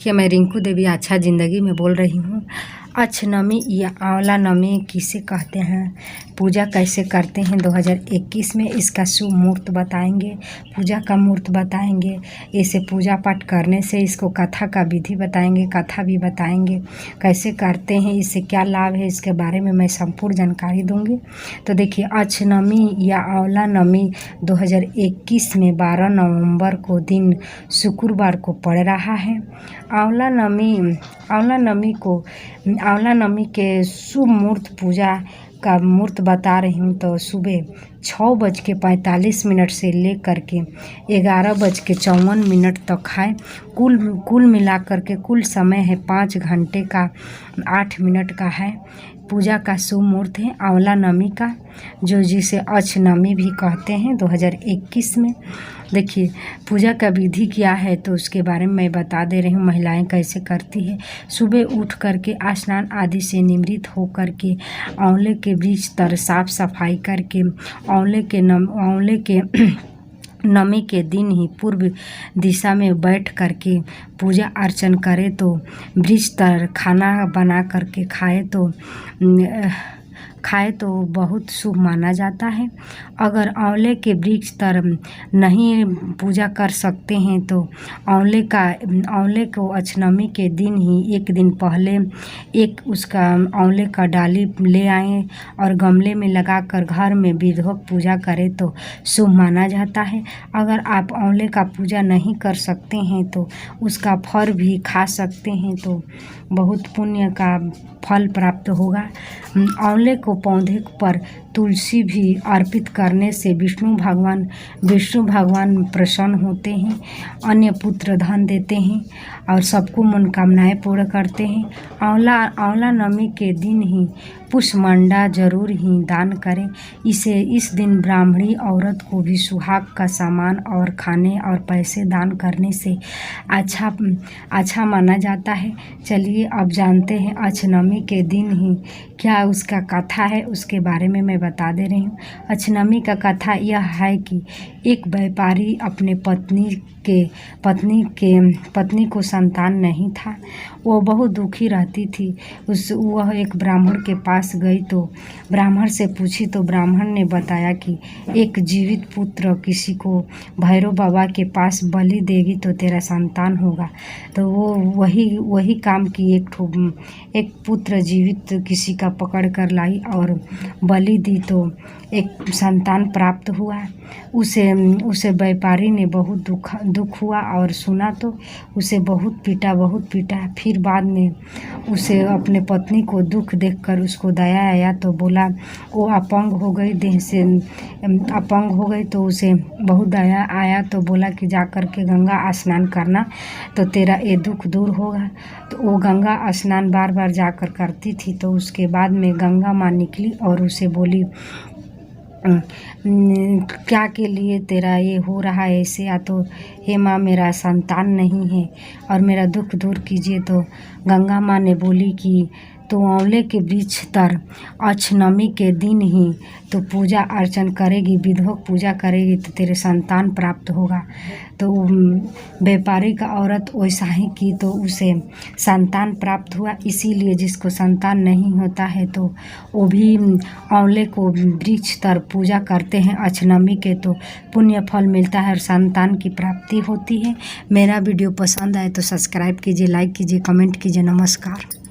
देखिए, मैं रिंकू देवी अच्छा ज़िंदगी में बोल रही हूँ। अक्षनमी या आंवला नमी किसे कहते हैं, पूजा कैसे करते हैं 2021 में, इसका शुभ मुहूर्त बताएंगे, पूजा का मुहूर्त बताएंगे। इसे पूजा पाठ करने से इसको कथा का विधि बताएंगे, कथा भी बताएंगे कैसे करते हैं, इससे क्या लाभ है, इसके बारे में मैं संपूर्ण जानकारी दूंगी। तो देखिए, अक्षनमी या आंवला नमी 2021 में 12 नवंबर को दिन शुक्रवार को पड़ रहा है। आंवला नमी के शुभ मुहूर्त, पूजा का मुहूर्त बता रही हूँ। तो सुबह 6:45 से लेकर के 11:54 तक है। कुल मिलाकर के कुल समय है 5 घंटे का 8 मिनट का है। पूजा का शुभ मुहूर्त है आंवला नमी का, जिसे अक्षनमी भी कहते हैं 2021 में। देखिए, पूजा का विधि क्या है तो उसके बारे में मैं बता दे रही हूँ। महिलाएं कैसे करती है, सुबह उठ करके स्नान आदि से निवृत्त होकर के आंवले के वृक्ष तर साफ सफाई करके आंवले के नमी के दिन ही पूर्व दिशा में बैठ करके पूजा अर्चन करे तो वृक्ष तर खाना बना करके खाए तो बहुत शुभ माना जाता है। अगर आंवले के वृक्ष तर नहीं पूजा कर सकते हैं तो आंवले को अक्षनमी के दिन ही एक दिन पहले उसका आंवले का डाली ले आएं और गमले में लगाकर घर में विधिवत पूजा करें तो शुभ माना जाता है। अगर आप आंवले का पूजा नहीं कर सकते हैं तो उसका फल भी खा सकते हैं तो बहुत पुण्य का फल प्राप्त होगा। आंवले को पौधे पर तुलसी भी अर्पित करने से विष्णु भगवान प्रसन्न होते हैं, अन्य पुत्र धन देते हैं और सबको मनोकामनाएं पूर्ण करते हैं। आंवला नमी के दिन ही पुष्पमंडा जरूर ही दान करें। इस दिन ब्राह्मणी औरत को भी सुहाग का सामान और खाने और पैसे दान करने से अच्छा माना जाता है। चलिए अब जानते हैं अक्षनमी के दिन ही क्या उसका कथा है, उसके बारे में मैं बता दे रही हूँ। अक्षनमी का कथा यह है कि एक व्यापारी अपने पत्नी को संतान नहीं था। वो बहुत दुखी रहती थी। वह एक ब्राह्मण के पास गई तो ब्राह्मण से पूछी तो ब्राह्मण ने बताया कि एक जीवित पुत्र किसी को भैरव बाबा के पास बलि देगी तो तेरा संतान होगा। तो वो वही काम की, एक पुत्र जीवित किसी का पकड़ कर लाई और बलि दी तो एक संतान प्राप्त हुआ। उसे व्यापारी ने बहुत दुख हुआ और सुना तो उसे बहुत पीटा। फिर बाद में उसे अपने पत्नी को दुख देखकर उसको दया आया तो बोला, वो अपंग हो गई, देह से अपंग हो गई तो उसे बहुत दया आया तो बोला कि जा कर के गंगा स्नान करना तो तेरा ये दुख दूर होगा। तो वो गंगा स्नान बार बार जाकर करती थी। तो उसके बाद में गंगा माँ निकली और उसे बोली, क्या के लिए तेरा ये हो रहा है ऐसे, या तो हे माँ मेरा संतान नहीं है और मेरा दुख दूर कीजिए। तो गंगा माँ ने बोली कि तो आंवले के वृक्ष तर अक्षनमी के दिन ही तो पूजा अर्चन करेगी, विधिवत पूजा करेगी तो तेरे संतान प्राप्त होगा। तो व्यापारी का औरत वैसा ही की तो उसे संतान प्राप्त हुआ। इसीलिए जिसको संतान नहीं होता है तो वो भी आंवले को वृक्ष तर पूजा करते हैं अक्षनमी के तो पुण्य फल मिलता है और संतान की प्राप्ति होती है। मेरा वीडियो पसंद आए तो सब्सक्राइब कीजिए, लाइक कीजिए, कमेंट कीजिए। नमस्कार।